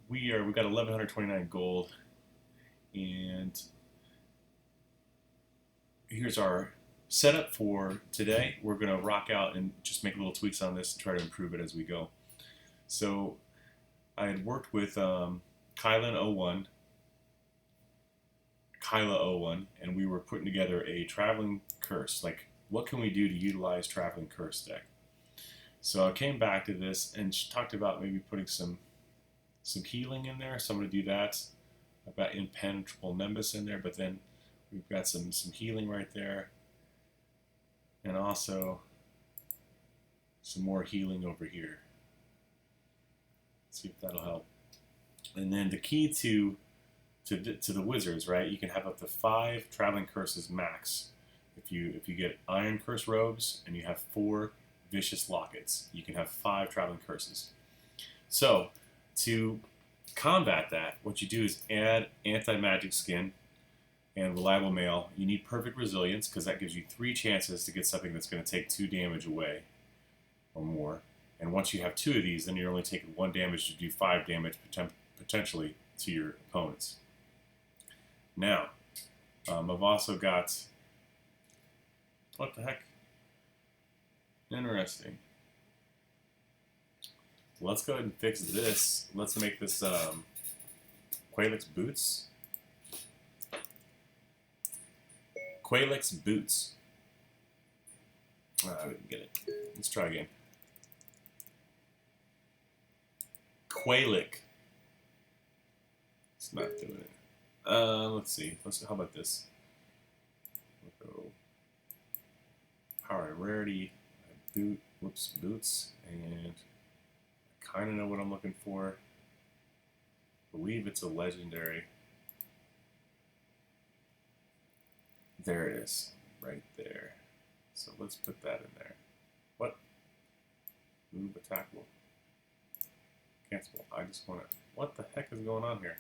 we got 1129 gold, and here's our setup for today. We're gonna rock out and just make little tweaks on this and try to improve it as we go. So I had worked with Kyla01, and we were putting together a traveling curse. Like, what can we do to utilize traveling curse deck? So I came back to this and she talked about maybe putting some healing in there. So I'm going to do that. I've got impenetrable nimbus in there, but then we've got some healing right there, and also some more healing over here. Let's see if that'll help. And then the key to the wizards, right? You can have up to 5 traveling curses max. If you get iron curse robes and you have 4 vicious lockets, you can have 5 traveling curses. So to combat that, what you do is add anti-magic skin and reliable mail. You need perfect resilience because that gives you 3 chances to get something that's going to take 2 damage away or more. And once you have 2 of these, then you're only taking 1 damage to do 5 damage potentially to your opponents. Now, I've also got, what the heck? Interesting. Let's go ahead and fix this. Let's make this Qualix boots. Qualix boots. I didn't get it. Let's try again. Qualic. It's not doing it. Let's see. How about this? We'll go power and rarity, boots, and I kind of know what I'm looking for. I believe it's a legendary. There it is, right there. So let's put that in there. What? Move, attackable, cancelable. I just want to. What the heck is going on here?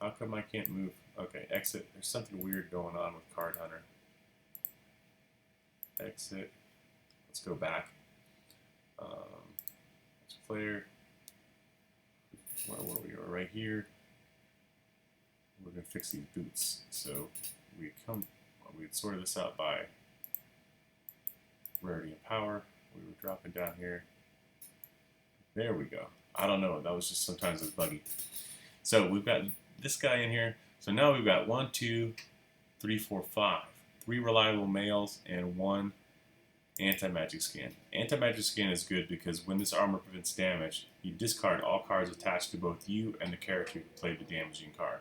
How come I can't move? Okay, exit. There's something weird going on with CardHunter. Exit. Let's go back. Let's player. Where were we? We're right here. We're gonna fix these boots. So we sorted this out by rarity and power. We were dropping down here. There we go. I don't know. That was just sometimes it's buggy. So we've got this guy in here. So now we've got 1, 2, 3, 4, 5. 3 reliable males and 1 anti-magic skin. Anti-magic skin is good because when this armor prevents damage, you discard all cards attached to both you and the character who played the damaging card.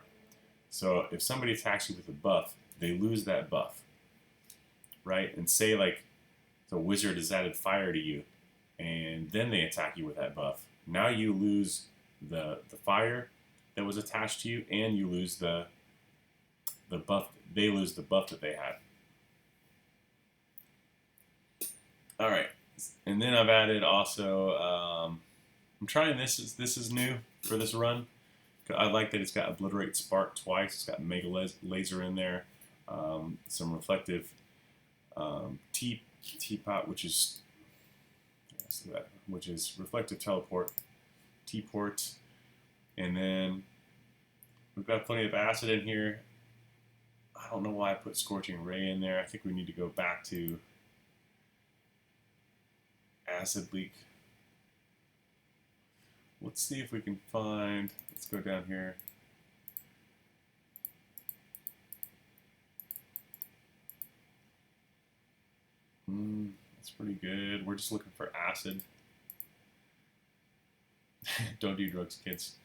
So if somebody attacks you with a buff, they lose that buff, right? And say like the wizard has added fire to you, and then they attack you with that buff. Now you lose the fire that was attached to you, and you lose the buff. They lose the buff that they had. All right, and then I've added also. I'm trying this. This is new for this run. I like that it's got obliterate spark twice. It's got mega laser in there. Some reflective teapot, which is reflective teleport, T-port, and then we've got plenty of acid in here. I don't know why I put scorching ray in there. I think we need to go back to acid leak. Let's see if we can find. Let's go down here. That's pretty good. We're just looking for acid. Don't do drugs, kids.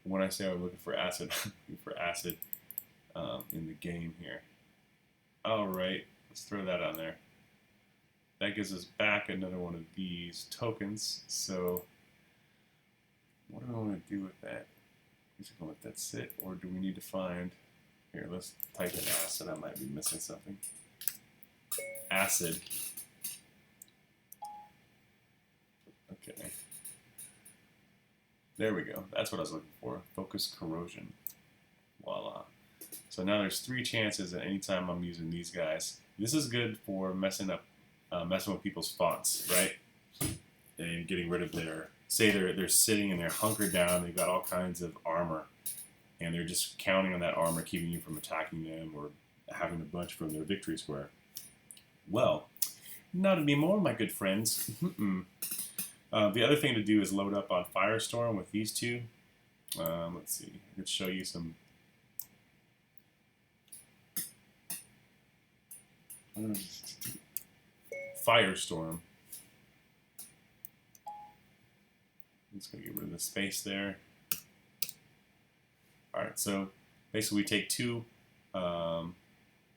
When I say I'm looking for acid, I'm looking for acid in the game here. All right, let's throw that on there. That gives us back another one of these tokens. So what do I want to do with that? Is it going to let that sit, or do we need to find... Here, let's type in acid. I might be missing something. Acid. Okay. There we go. That's what I was looking for. Focus corrosion. Voila. So now there's 3 chances at any time I'm using these guys. This is good for messing with people's fonts, right? And getting rid of their say they're sitting and they're hunkered down, they've got all kinds of armor, and they're just counting on that armor keeping you from attacking them or having a bunch from their victory square. Well, not anymore, my good friends. The other thing to do is load up on Firestorm with these two. Let's see. I could show you some. Firestorm. I'm just going to get rid of the space there. Alright, so basically we take two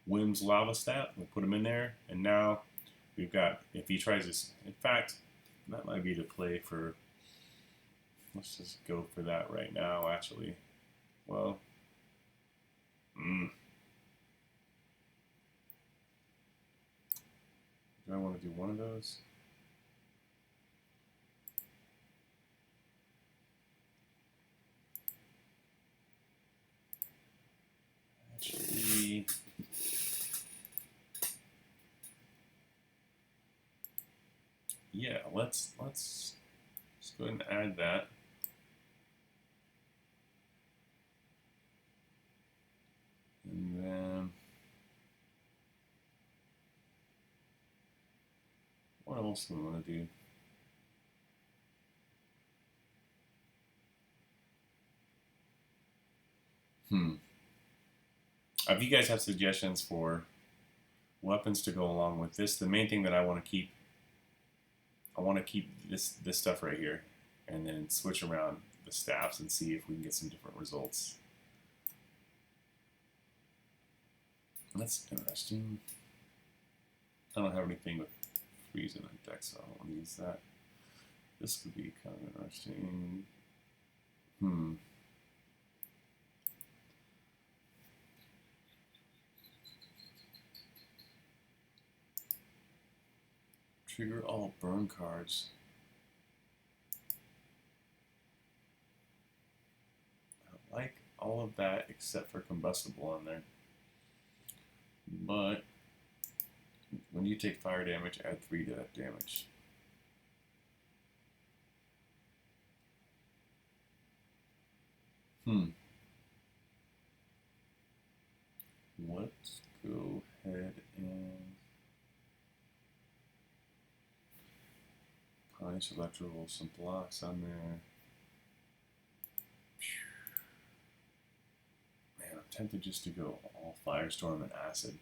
Whim's Lava Stat, we'll put them in there, and now we've got, if he tries this, in fact, that might be the play for, let's just go for that right now, actually. Well, do I want to do one of those? Actually, yeah, let's go ahead and add that. And then what else do we want to do? If you guys have suggestions for weapons to go along with this, the main thing that I want to keep this stuff right here, and then switch around the staffs and see if we can get some different results. That's interesting. I don't have anything with freeze in the deck, so I don't want to use that. This could be kind of interesting. Trigger all burn cards. I like all of that except for combustible on there. But when you take fire damage, add 3 to that damage. Let's go ahead and punish electrical, some blocks on there. Man, I'm tempted just to go all Firestorm and Acid.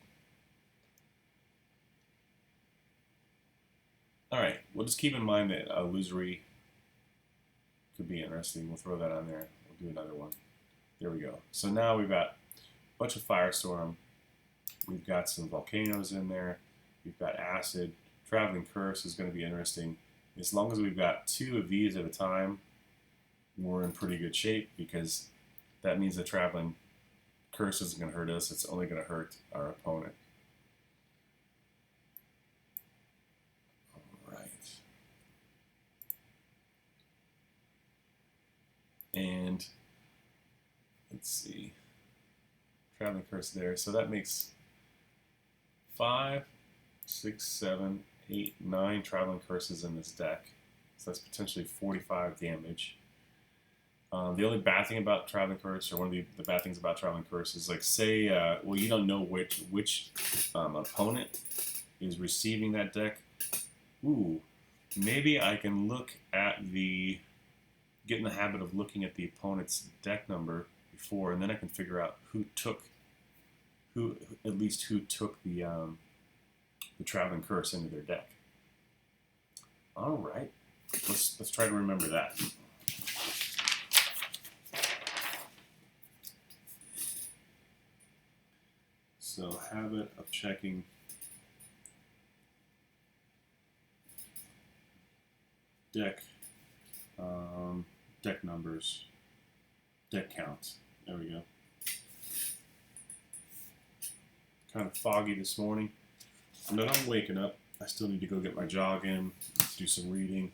Alright, we'll just keep in mind that Illusory could be interesting. We'll throw that on there. We'll do another one. There we go. So now we've got a bunch of Firestorm. We've got some Volcanoes in there. We've got Acid. Traveling Curse is going to be interesting. As long as we've got 2 of these at a time, we're in pretty good shape, because that means the Traveling Curse isn't going to hurt us. It's only going to hurt our opponent. Alright. And let's see. Traveling Curse there. So that makes 5, 6, 7, 8, 9 Traveling Curses in this deck. So that's potentially 45 damage. The only bad thing about Traveling Curse, or one of the bad things about Traveling Curse, is like, say, well, you don't know which opponent is receiving that deck. Ooh, maybe I can look at get in the habit of looking at the opponent's deck number before, and then I can figure out who took the Traveling Curse into their deck. All right, let's try to remember that. So, habit of checking deck numbers, deck counts. There we go. Kind of foggy this morning, but I'm waking up. I still need to go get my jog in, do some reading.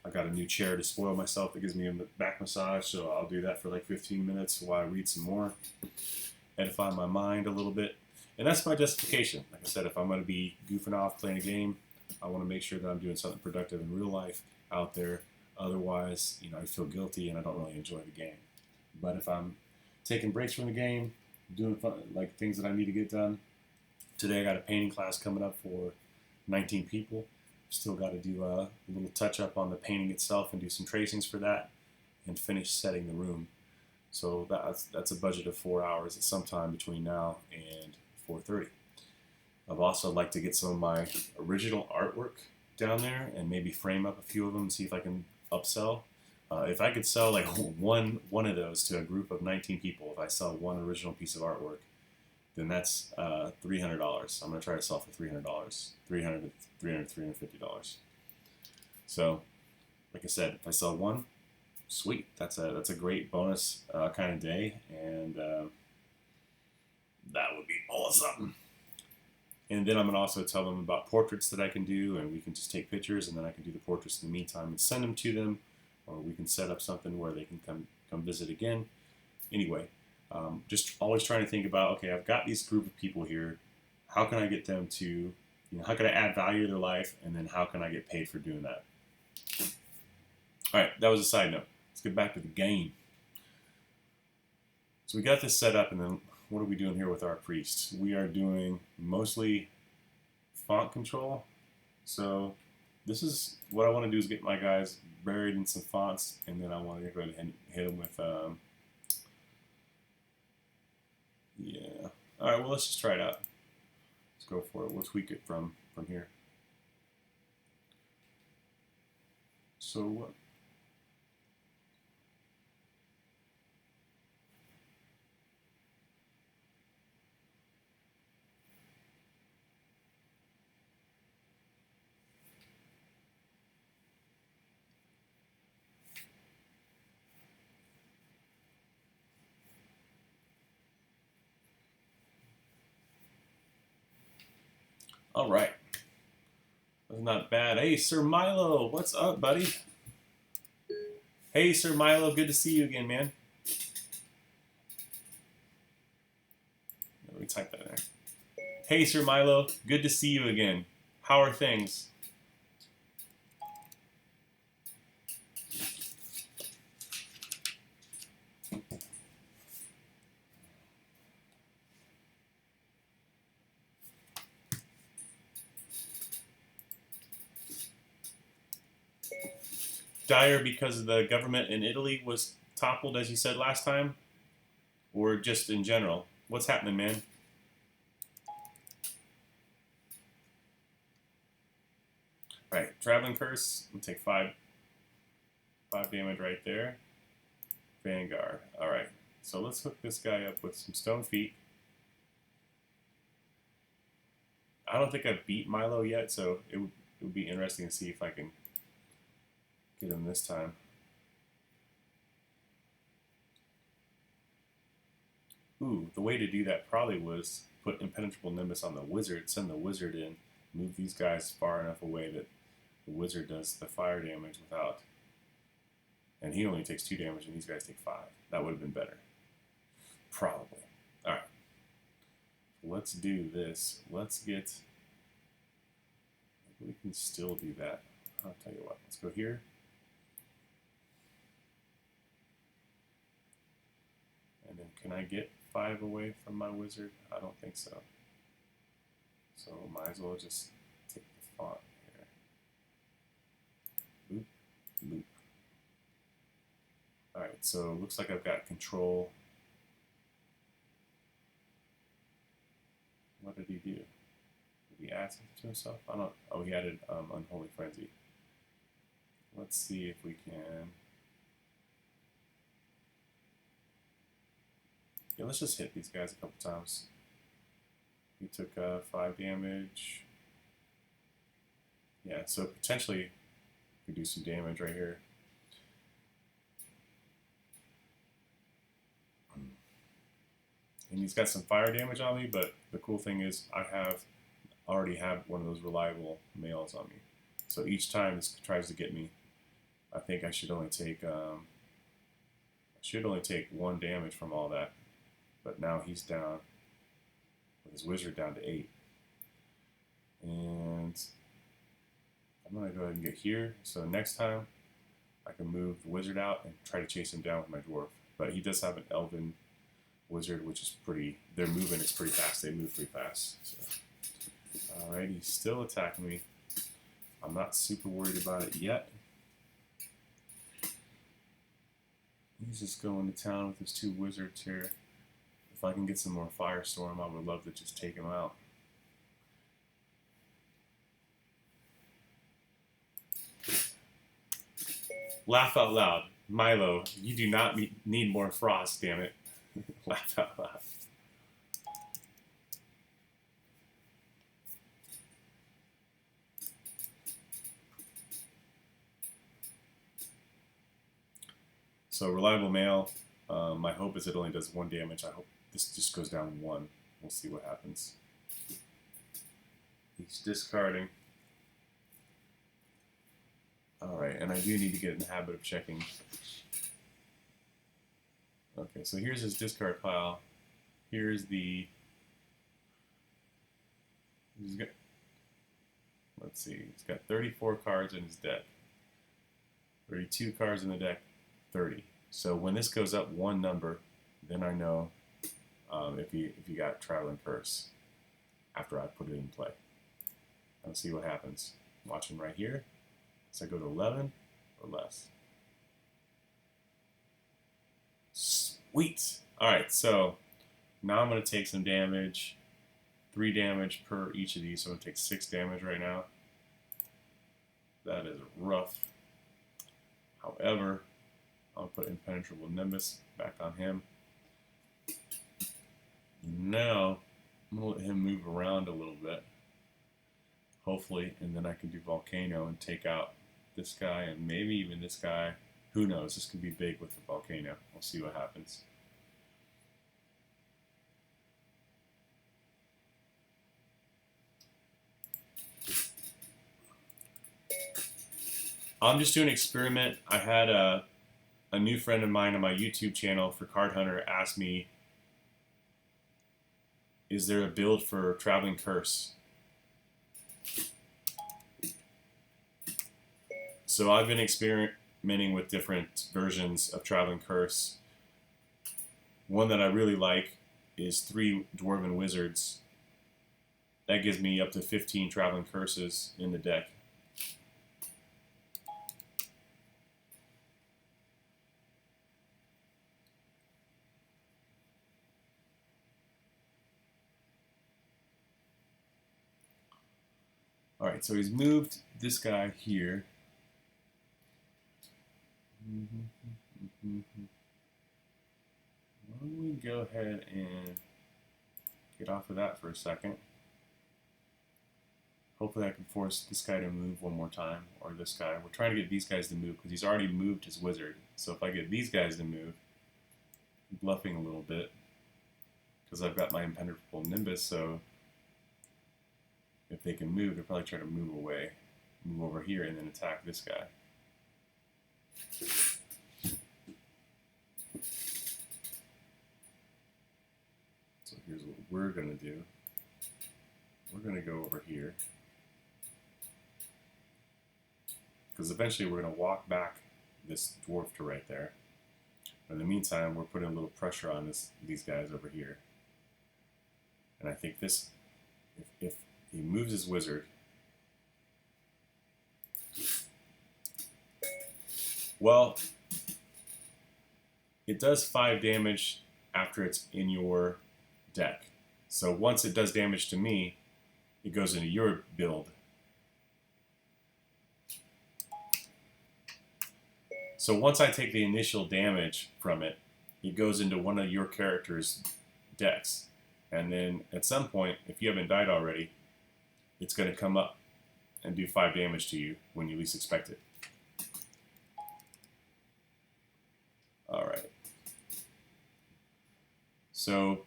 I got a new chair to spoil myself that gives me a back massage, so I'll do that for like 15 minutes while I read some more, edify my mind a little bit. And that's my justification. Like I said, if I'm going to be goofing off playing a game, I want to make sure that I'm doing something productive in real life out there Otherwise, I feel guilty and I don't really enjoy the game. But if I'm taking breaks from the game, doing fun, like things that I need to get done, today I got a painting class coming up for 19 people. Still got to do a little touch up on the painting itself and do some tracings for that and finish setting the room. So that's a budget of 4 hours at some time between now and 4:30. I've also like to get some of my original artwork down there and maybe frame up a few of them and see if I can upsell. If I could sell like one of those to a group of 19 people, if I sell one original piece of artwork, then that's $300. I'm gonna try to sell for $300, $350. So, like I said, if I sell one, sweet. That's a great bonus kind of day, and that would be awesome. And then I'm going to also tell them about portraits that I can do, and we can just take pictures, and then I can do the portraits in the meantime and send them to them, or we can set up something where they can come visit again. Anyway, just always trying to think about, okay, I've got this group of people here. How can I get them to, how can I add value to their life, and then how can I get paid for doing that? All right, that was a side note. Let's get back to the game. So we got this set up, and then what are we doing here with our priests? We are doing mostly font control. So this is what I want to do, is get my guys buried in some fonts, and then I want to go ahead and hit them with, yeah. All right, well, let's just try it out. Let's go for it. We'll tweak it from here. So what? All right. That's not bad. Hey, Sir Milo, what's up, buddy? Hey, Sir Milo, good to see you again, man. Let me type that in there. Hey, Sir Milo, good to see you again. How are things? Dire because the government in Italy was toppled, as you said last time? Or just in general? What's happening, man? Right, Traveling Curse. We'll take 5 damage right there. Vanguard. Alright, so let's hook this guy up with some Stone Feet. I don't think I've beat Milo yet, so it would be interesting to see if I can get him this time. Ooh, the way to do that probably was put Impenetrable Nimbus on the wizard, send the wizard in, move these guys far enough away that the wizard does the fire damage without, and he only takes 2 damage and these guys take 5. That would have been better. Probably. Alright. Let's do this. Let's get, we can still do that. I'll tell you what, let's go here. And then can I get 5 away from my wizard? I don't think so. So might as well just take the font here. Loop, loop. Alright, so it looks like I've got control. What did he do? Did he add something to himself? I don't. Oh, he added Unholy Frenzy. Let's see if we can. Yeah, let's just hit these guys a couple times. He took 5 damage. Yeah, so potentially we do some damage right here. And he's got some fire damage on me, but the cool thing is I already have one of those reliable males on me. So each time this tries to get me, I think I should only take 1 damage from all that. But now he's down with his wizard down to 8. And I'm gonna go ahead and get here. So next time I can move the wizard out and try to chase him down with my dwarf. But he does have an elven wizard, which is pretty. Their movement is pretty fast. They move pretty fast. So. Alright, he's still attacking me. I'm not super worried about it yet. He's just going to town with his two wizards here. If I can get some more Firestorm, I would love to just take him out. Laugh out loud. Milo, you do not need more frost, damn it. Laugh out loud. So reliable mail. My hope is it only does 1 damage. I hope this just goes down 1. We'll see what happens. He's discarding. Alright, and I do need to get in the habit of checking. Okay, so here's his discard pile. Here's the... Let's see, he's got 34 cards in his deck. 32 cards in the deck, 30. So when this goes up 1 number, then I know if you got Traveling Curse after I put it in play. Let's see what happens. Watching right here. So I go to 11 or less. Sweet! Alright, so now I'm going to take some damage. 3 damage per each of these, so I'm going to take 6 damage right now. That is rough. However, I'll put Impenetrable Nimbus back on him. Now, I'm going to let him move around a little bit. Hopefully, and then I can do Volcano and take out this guy and maybe even this guy. Who knows? This could be big with the Volcano. We'll see what happens. I'm just doing an experiment. I had a new friend of mine on my YouTube channel for CardHunter ask me, is there a build for Traveling Curse? So I've been experimenting with different versions of Traveling Curse. One that I really like is 3 Dwarven Wizards. That gives me up to 15 Traveling Curses in the deck. Alright, so he's moved this guy here. Why don't we go ahead and get off of that for a second. Hopefully I can force this guy to move 1 more time, or this guy. We're trying to get these guys to move because he's already moved his wizard. So if I get these guys to move, I'm bluffing a little bit because I've got my Impenetrable Nimbus, so if they can move, they'll probably try to move away, move over here, and then attack this guy. So here's what we're going to do. We're going to go over here. Because eventually we're going to walk back this dwarf to right there. In the meantime, we're putting a little pressure on these guys over here. And I think this, if he moves his wizard, well, it does 5 damage after it's in your deck. So once it does damage to me, it goes into your build. So once I take the initial damage from it, it goes into one of your character's decks. And then at some point, if you haven't died already, it's going to come up and do 5 damage to you when you least expect it. Alright. So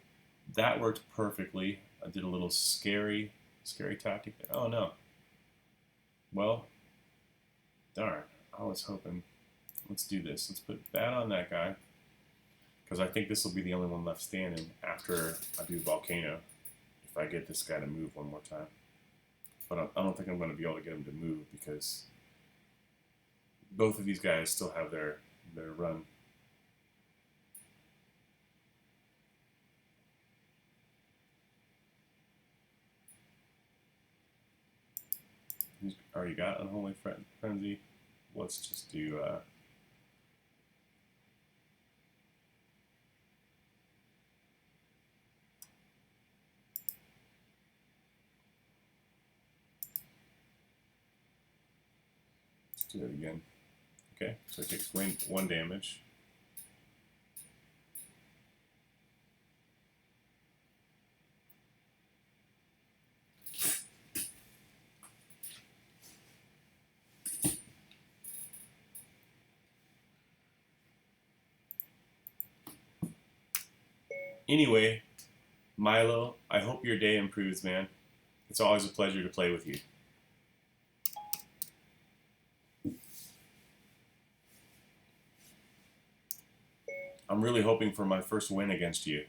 that worked perfectly. I did a little scary tactic. Oh no. Well, darn. I was hoping. Let's do this. Let's put that on that guy. Because I think this will be the only one left standing after I do Volcano. If I get this guy to move 1 more time. But I don't think I'm going to be able to get him to move because both of these guys still have their run. He's already got Unholy Frenzy. Let's just do let's do it again. Okay, so it takes 1 damage. Anyway, Milo, I hope your day improves, man. It's always a pleasure to play with you. I'm really hoping for my first win against you.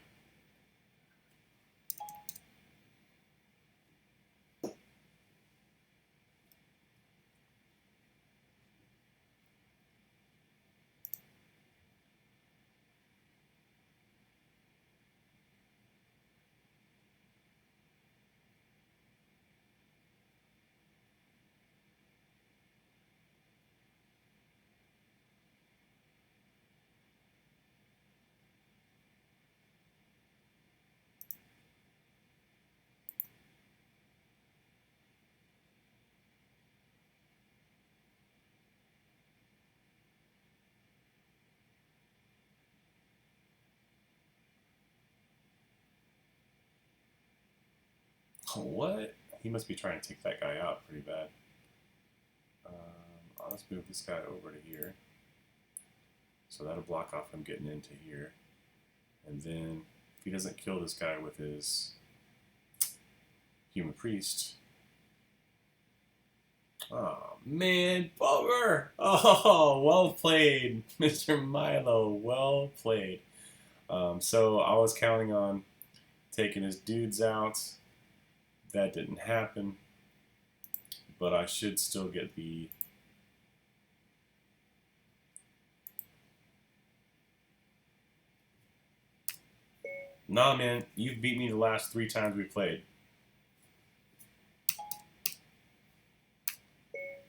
What? He must be trying to take that guy out pretty bad. Let's move this guy over to here. So that'll block off him getting into here. And then, if he doesn't kill this guy with his Human Priest... Oh, man, bummer! Oh, well played, Mr. Milo. Well played. So I was counting on taking his dudes out. That didn't happen. But I should still get the... Nah, man, you've beat me the last 3 times we played.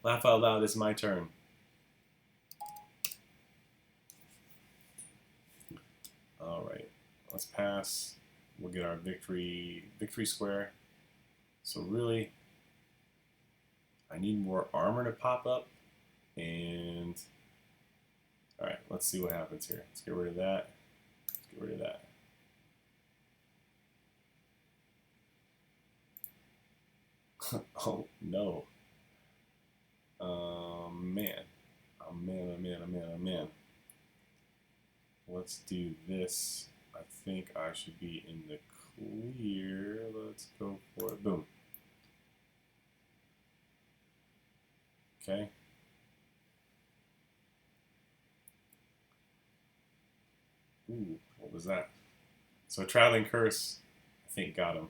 Laugh out loud, it's my turn. Alright, let's pass. We'll get our victory square. So really, I need more armor to pop up. And, alright, let's see what happens here. Let's get rid of that. Let's get rid of that. Oh, no. Man. Oh, man, oh, man, oh, man, oh, man. Let's do this. I think I should be in the clear. Let's go for it. Boom. Okay. Ooh, what was that? So Traveling Curse, I think, got him.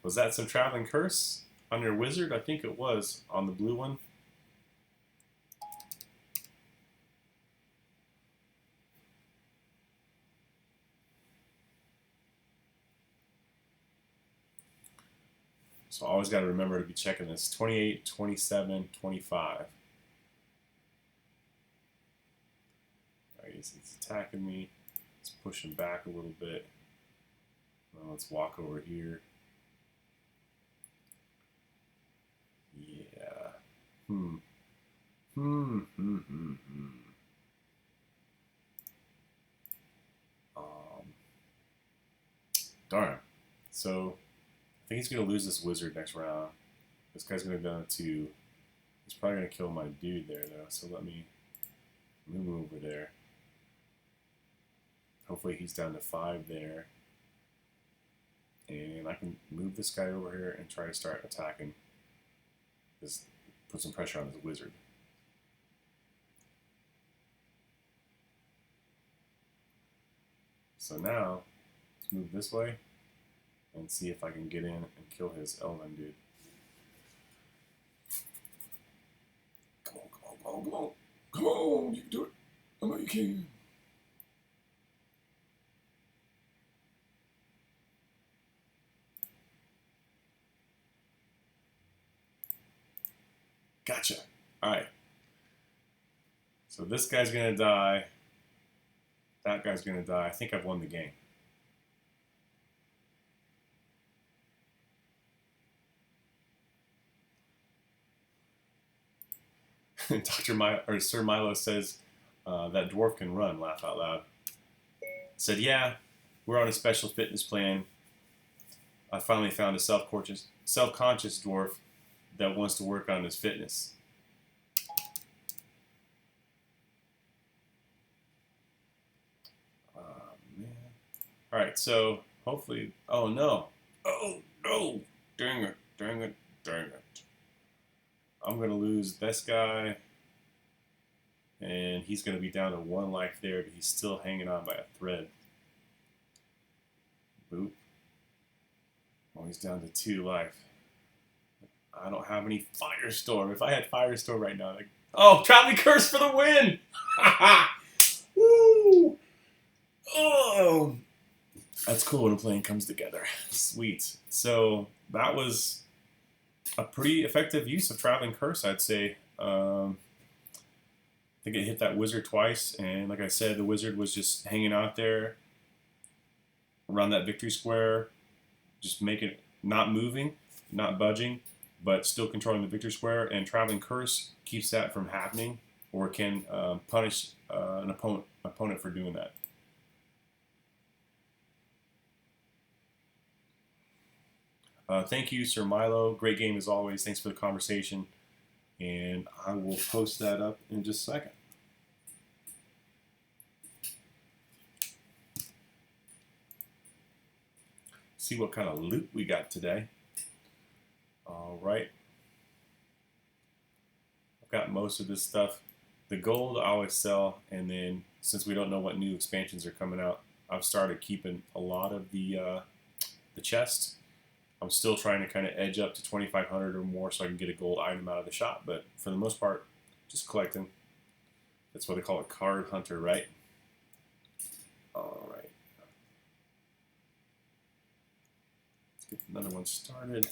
Was that some Traveling Curse on your wizard? I think it was on the blue one. So I always got to remember to be checking this. 28, 27, 25. Alright, he's attacking me. Let's push him back a little bit. Well, let's walk over here. Yeah. Darn. So, I think he's going to lose this wizard next round. This guy's going to go to... He's probably going to kill my dude there, though. So let me move over there. Hopefully he's down to 5 there. And I can move this guy over here and try to start attacking. Just put some pressure on this wizard. So now, let's move this way. and see if I can get in and kill his Elven dude. Come on, come on, come on, come on. Come on, you can do it. I know you can. Gotcha. Alright. So this guy's going to die. That guy's going to die. I think I've won the game. Sir Milo says that dwarf can run. Laugh out loud. Said, yeah, we're on a special fitness plan. I finally found a self-conscious dwarf that wants to work on his fitness. Man. All right, so hopefully. Oh no! Oh no! Dang it! Dang it! Dang it! I'm gonna lose this guy, and he's gonna be down to 1 life there, but he's still hanging on by a thread. Boop. Oh, he's down to 2 life. I don't have any Firestorm. If I had Firestorm right now, like, oh, Traveling Curse for the win! Woo! Oh, that's cool when a plan comes together. Sweet. So that was a pretty effective use of Traveling Curse, I'd say. I think it hit that wizard twice, and like I said, the wizard was just hanging out there around that victory square, just making it, not moving, not budging, but still controlling the victory square. And Traveling Curse keeps that from happening, or can punish an opponent for doing that. Thank you, Sir Milo. Great game as always. Thanks for the conversation. And I will post that up in just a second. See what kind of loot we got today. All right. I've got most of this stuff. The gold I always sell, and then since we don't know what new expansions are coming out, I've started keeping a lot of the chests. I'm still trying to kind of edge up to 2,500 or more so I can get a gold item out of the shop, but for the most part, just collecting. That's what they call a card hunter, right? All right. Let's get another one started.